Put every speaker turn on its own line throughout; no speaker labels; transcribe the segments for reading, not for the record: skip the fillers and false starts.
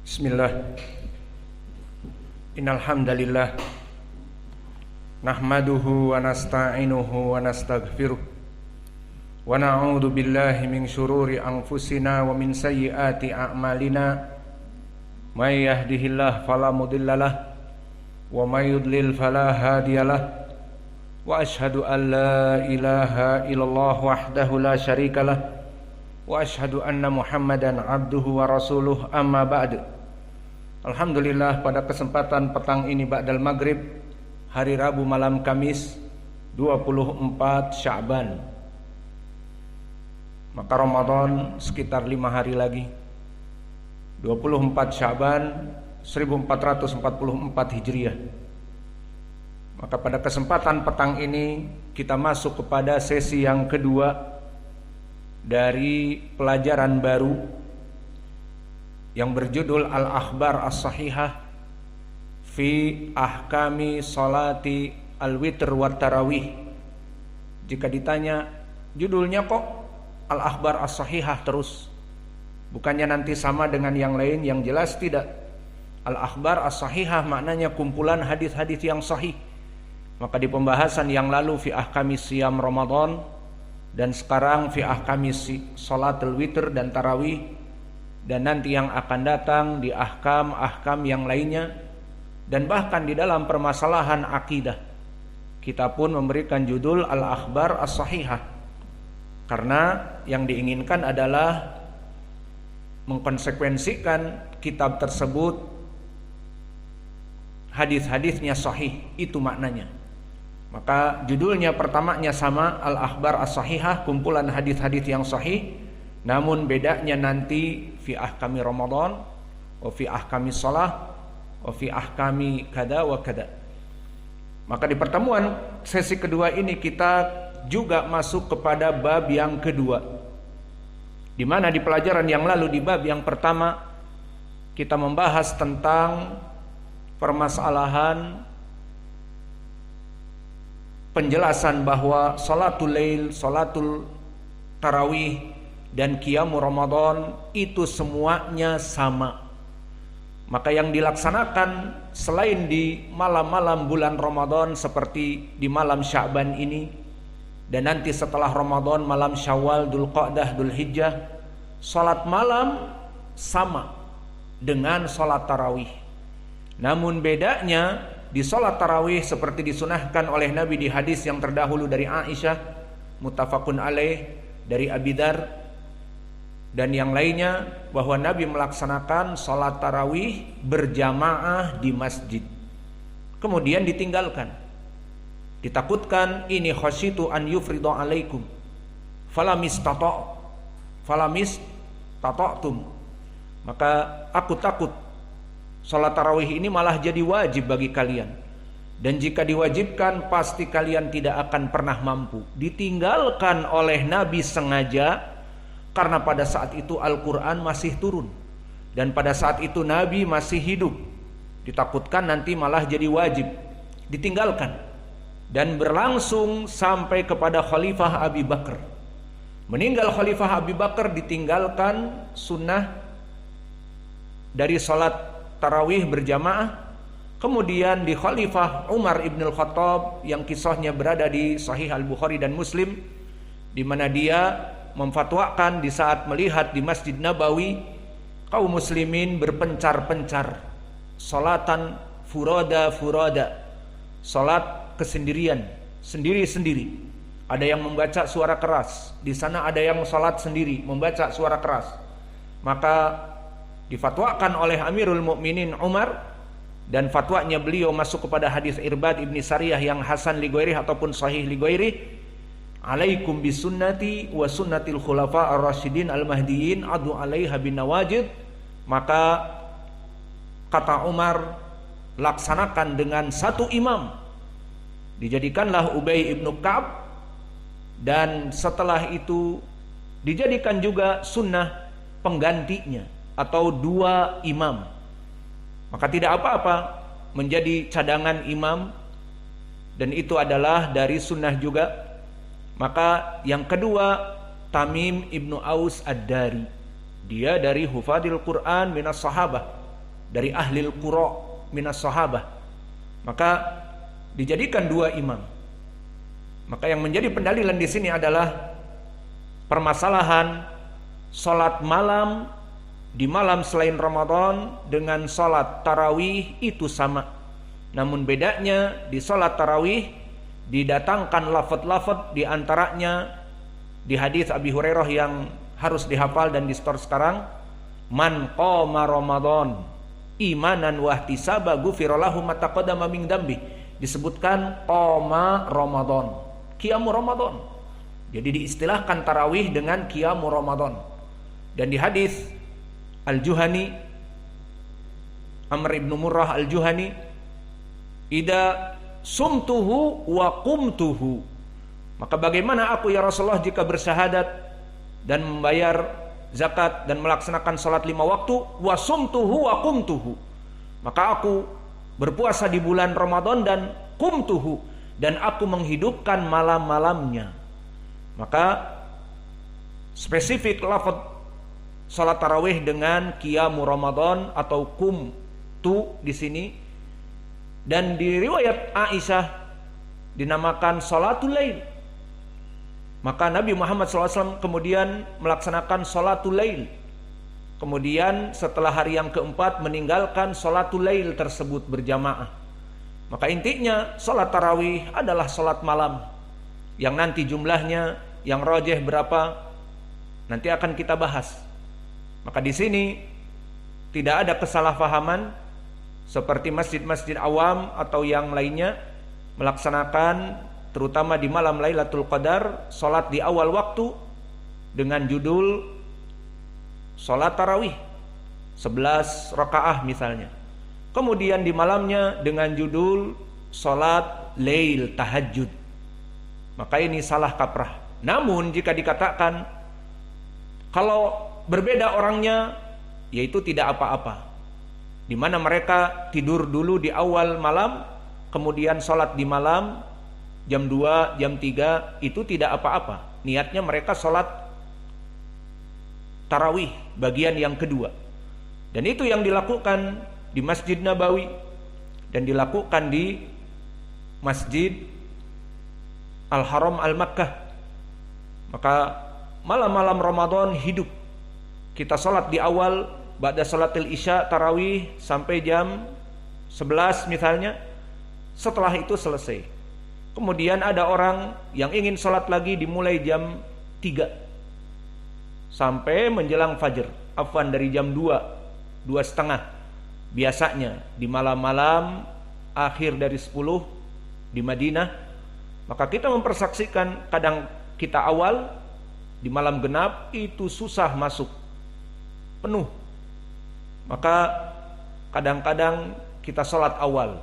Bismillah. Innal hamdalillah nahmaduhu wa nasta'inuhu wa nastaghfiruh wa na'udzu billahi min syururi anfusina wa min sayyiati a'malina. May yahdihillahu fala mudhillalah wa may yudlil fala hadiyalah. Wa asyhadu an la ilaha illallah wahdahu la syarikalah wa asyhadu anna Muhammadan abduhu wa rasuluh, amma ba'du. Alhamdulillah, pada kesempatan petang ini ba'dal maghrib hari Rabu malam Kamis 24 Sya'ban, maka Ramadan sekitar 5 hari lagi. 24 Sya'ban 1444 Hijriah. Maka pada kesempatan petang ini kita masuk kepada sesi yang kedua dari pelajaran baru yang berjudul Al-Akhbar As-Sahihah fi Ahkami Salati Al-Witr wa Tarawih. Jika ditanya judulnya kok Al-Akhbar As-Sahihah terus, bukannya nanti sama dengan yang lain? Yang jelas tidak. Al-Akhbar As-Sahihah maknanya kumpulan hadis-hadis yang sahih. Maka di pembahasan yang lalu fi ahkami siyam Ramadan, dan sekarang fi ahkami salatul witr dan tarawih, dan nanti yang akan datang di ahkam yang lainnya, dan bahkan di dalam permasalahan akidah kita pun memberikan judul Al-Akhbar As-Sahihah, karena yang diinginkan adalah mengkonsekuensikan kitab tersebut hadis-hadisnya sahih, itu maknanya. Maka judulnya pertamanya sama, Al-Akhbar As-Sahihah, kumpulan hadis-hadis yang sahih, namun bedanya nanti fi ahkami Ramadan, wa fi ahkami shalah, wa fi ahkami kada wa kada. Maka di pertemuan sesi kedua ini kita juga masuk kepada bab yang kedua, di mana di pelajaran yang lalu di bab yang pertama kita membahas tentang permasalahan penjelasan bahwa salatul lail, salatul tarawih dan qiyamul Ramadan itu semuanya sama. Maka yang dilaksanakan selain di malam-malam bulan Ramadan seperti di malam Sya'ban ini, dan nanti setelah Ramadan malam Syawal, Dzulqa'dah, Dzulhijjah, salat malam sama dengan salat tarawih. Namun bedanya di salat tarawih seperti disunahkan oleh Nabi di hadis yang terdahulu dari Aisyah, muttafaqun alaih, dari Abi Dzar dan yang lainnya, bahwa Nabi melaksanakan salat tarawih berjamaah di masjid, kemudian ditinggalkan. Ditakutkan ini khasyitu an yufridha alaikum falamis tata'tum, maka aku takut salat tarawih ini malah jadi wajib bagi kalian, dan jika diwajibkan pasti kalian tidak akan pernah mampu. Ditinggalkan oleh Nabi sengaja karena pada saat itu Al-Quran masih turun, dan pada saat itu Nabi masih hidup. Ditakutkan nanti malah jadi wajib, ditinggalkan, dan berlangsung sampai kepada Khalifah Abi Bakar. Meninggal Khalifah Abi Bakar, ditinggalkan sunnah dari salat tarawih berjamaah. Kemudian di Khalifah Umar ibn al-Khattab yang kisahnya berada di Sahih Al-Bukhari dan Muslim, di mana dia memfatwakan di saat melihat di Masjid Nabawi kaum muslimin berpencar-pencar, salatan furada, salat kesendirian, sendiri-sendiri. Ada yang membaca suara keras, di sana ada yang salat sendiri membaca suara keras. Maka difatwakan oleh Amirul Mukminin Umar, dan fatwanya beliau masuk kepada hadis Irbad ibni Sariyah yang hasan li ghairihi ataupun sahih li ghairihi, alaikum bisunnati wa sunnatil khulafa ar-rasyidin al-mahdiyyin adu 'alaiha bin nawajid. Maka kata Umar, laksanakan dengan satu imam. Dijadikanlah Ubay ibnu Ka'ab, dan setelah itu dijadikan juga sunnah penggantinya atau 2 imam. Maka tidak apa-apa menjadi cadangan imam, dan itu adalah dari sunnah juga. Maka yang kedua, Tamim ibnu Aus ad-Dari, dia dari hufadil Quran minas sahabah, dari ahlil qura minas sahabah. Maka dijadikan 2 imam. Maka yang menjadi pendalilan di sini adalah permasalahan salat malam di malam selain Ramadan dengan salat tarawih itu sama. Namun bedanya di salat tarawih didatangkan lafaz-lafaz, di antaranya di hadis Abi Hurairah yang harus dihafal dan di store sekarang, man qama Ramadan imanan wa ihtisaba ghufira lahu ma taqaddama min dambi. Disebutkan qama Ramadan, qiyamu Ramadan. Jadi diistilahkan tarawih dengan qiyamu Ramadan. Dan di hadis Al-Juhani, Amr ibn Murrah Al-Juhani, ida sumtuhu wa qumtuhu, maka bagaimana aku ya Rasulullah jika bersyahadat dan membayar zakat dan melaksanakan salat 5 waktu, wa sumtuhu wa qumtuhu, maka aku berpuasa di bulan Ramadan dan qumtuhu, dan aku menghidupkan malam-malamnya. Maka spesifik lafaz salat tarawih dengan qiyamu Ramadan atau qumtu di sini. Dan di riwayat Aisyah dinamakan salatul lail. Maka Nabi Muhammad SAW kemudian melaksanakan salatul lail. Kemudian setelah hari yang keempat meninggalkan salatul lail tersebut berjamaah. Maka intinya salat tarawih adalah salat malam, yang nanti jumlahnya yang rajih berapa nanti akan kita bahas. Maka di sini tidak ada kesalahpahaman seperti masjid-masjid awam atau yang lainnya melaksanakan terutama di malam Lailatul Qadar salat di awal waktu dengan judul salat tarawih 11 rakaah misalnya. Kemudian di malamnya dengan judul salat lail tahajud. Maka ini salah kaprah. Namun jika dikatakan kalau berbeda orangnya, yaitu tidak apa-apa. Di mana mereka tidur dulu di awal malam, kemudian sholat di malam jam 2, jam 3, itu tidak apa-apa. Niatnya mereka sholat tarawih bagian yang kedua. Dan itu yang dilakukan di Masjid Nabawi dan dilakukan di Masjid Al-Haram Al-Makkah. Maka malam-malam Ramadan hidup. Kita sholat di awal, ba'da sholatil isya tarawih sampai jam 11 misalnya. Setelah itu selesai. Kemudian ada orang yang ingin sholat lagi dimulai jam 3 sampai menjelang fajar. Afwan, dari jam 2, 2:30 biasanya di malam-malam akhir dari 10 di Madinah. Maka kita mempersaksikan kadang kita awal di malam genap itu susah masuk, penuh. Maka kadang-kadang kita sholat awal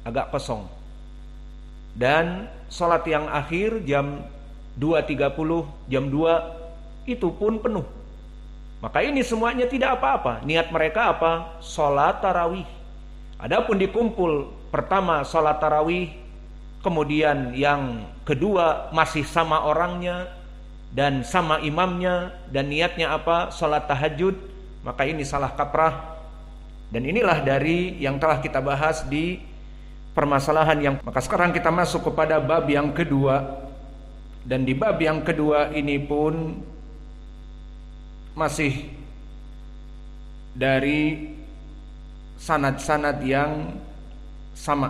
agak kosong, dan sholat yang akhir jam 2.30, jam 2 itu pun penuh. Maka ini semuanya tidak apa-apa. Niat mereka apa? Sholat tarawih. Adapun dikumpul pertama sholat tarawih, kemudian yang kedua masih sama orangnya dan sama imamnya, dan niatnya apa? Sholat tahajud. Maka ini salah kaprah. Dan inilah dari yang telah kita bahas di permasalahan yang. Maka sekarang kita masuk kepada bab yang kedua. Dan di bab yang kedua ini pun masih dari sanad-sanad yang sama.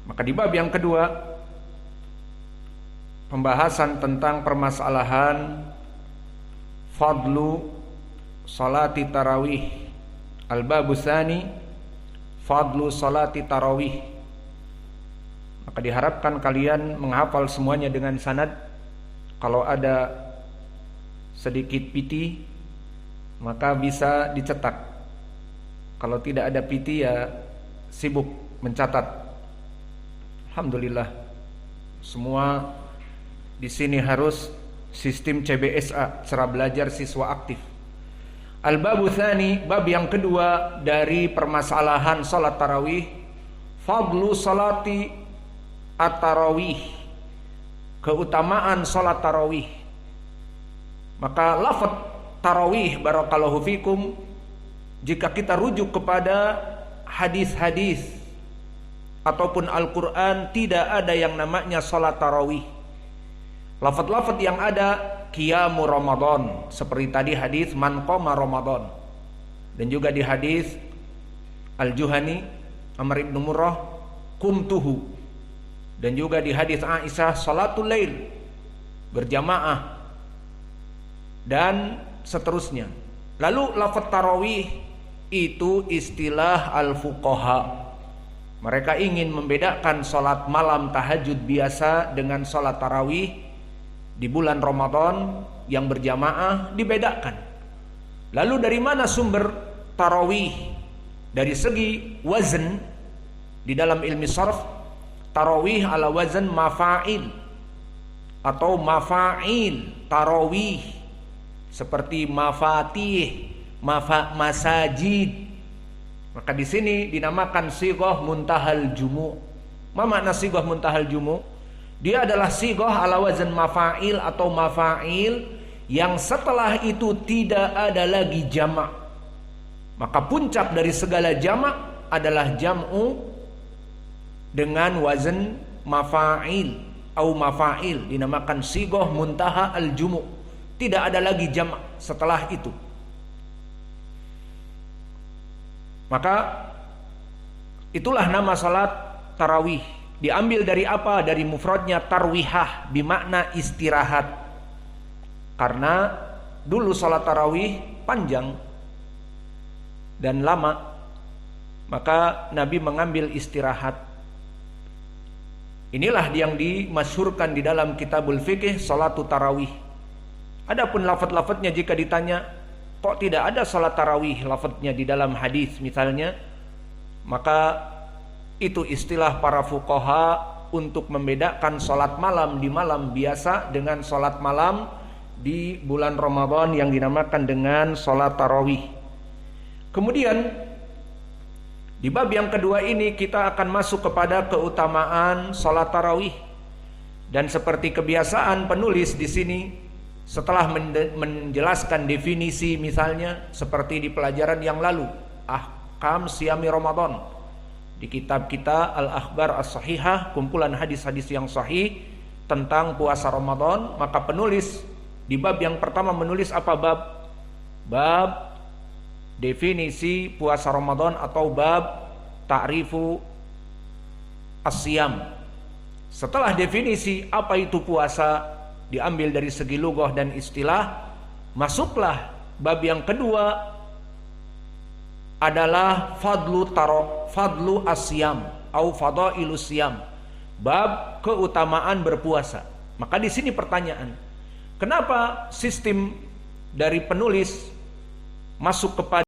Maka di bab yang kedua pembahasan tentang permasalahan fadlu salati tarawih. Al-babu tsani fadlu salati tarawih. Maka diharapkan kalian menghafal semuanya dengan sanad. Kalau ada sedikit piti maka bisa dicetak. Kalau tidak ada piti ya sibuk mencatat. Alhamdulillah semua di sini harus sistem CBSA, cara belajar siswa aktif. Al-babu tsani, bab yang kedua dari permasalahan salat tarawih, fadlu salati at-tarawih, keutamaan salat tarawih. Maka lafaz tarawih barakallahu fikum jika kita rujuk kepada hadis-hadis ataupun Al-Quran, tidak ada yang namanya salat tarawih. Lafaz-lafaz yang ada qiyamu Ramadan, seperti tadi hadis man qama Ramadan, dan juga di hadis Al-Juhani Amr ibn Murrah qumtuhu, dan juga di hadis Aisyah salatul lail, berjamaah, dan seterusnya. Lalu lafaz tarawih itu istilah al-fuqaha. Mereka ingin membedakan salat malam tahajud biasa dengan salat tarawih di bulan Ramadan yang berjamaah, dibedakan. Lalu dari mana sumber tarawih? Dari segi wazn, di dalam ilmu sarf, tarawih ala wazn mafa'il atau mafa'il tarawih, seperti mafatih, masajid. Maka di sini dinamakan sighah muntahal jumu'. Apa makna sighah muntahal jumu'? Dia adalah sighah ala wazn mafa'il atau mafa'il yang setelah itu tidak ada lagi jamak. Maka puncak dari segala jamak adalah jam'u dengan wazn mafa'il atau mafa'il, dinamakan sighah muntaha al-jumu'. Tidak ada lagi jamak setelah itu. Maka itulah nama salat tarawih. Diambil dari apa? Dari mufradnya tarwihah, bimakna istirahat. Karena dulu salat tarawih panjang dan lama, maka Nabi mengambil istirahat. Inilah yang dimasyhurkan di dalam kitabul fikih salatu tarawih. Adapun lafaz-lafaznya jika ditanya, kok tidak ada salat tarawih lafaznya di dalam hadis misalnya, maka itu istilah para fuqaha untuk membedakan salat malam di malam biasa dengan salat malam di bulan Ramadan yang dinamakan dengan salat tarawih. Kemudian di bab yang kedua ini kita akan masuk kepada keutamaan salat tarawih. Dan seperti kebiasaan penulis di sini, setelah menjelaskan definisi misalnya seperti di pelajaran yang lalu, ahkam siyami Ramadan, di kitab kita Al-Akhbar As-Sahihah, kumpulan hadis-hadis yang sahih tentang puasa Ramadan, maka penulis di bab yang pertama menulis apa? Bab definisi puasa Ramadan atau bab ta'rifu as-siyam. Setelah definisi apa itu puasa diambil dari segi lughah dan istilah, masuklah bab yang kedua adalah fadlu asyam atau fadailus syam, bab keutamaan berpuasa. Maka di sini pertanyaan, kenapa sistem dari penulis masuk kepada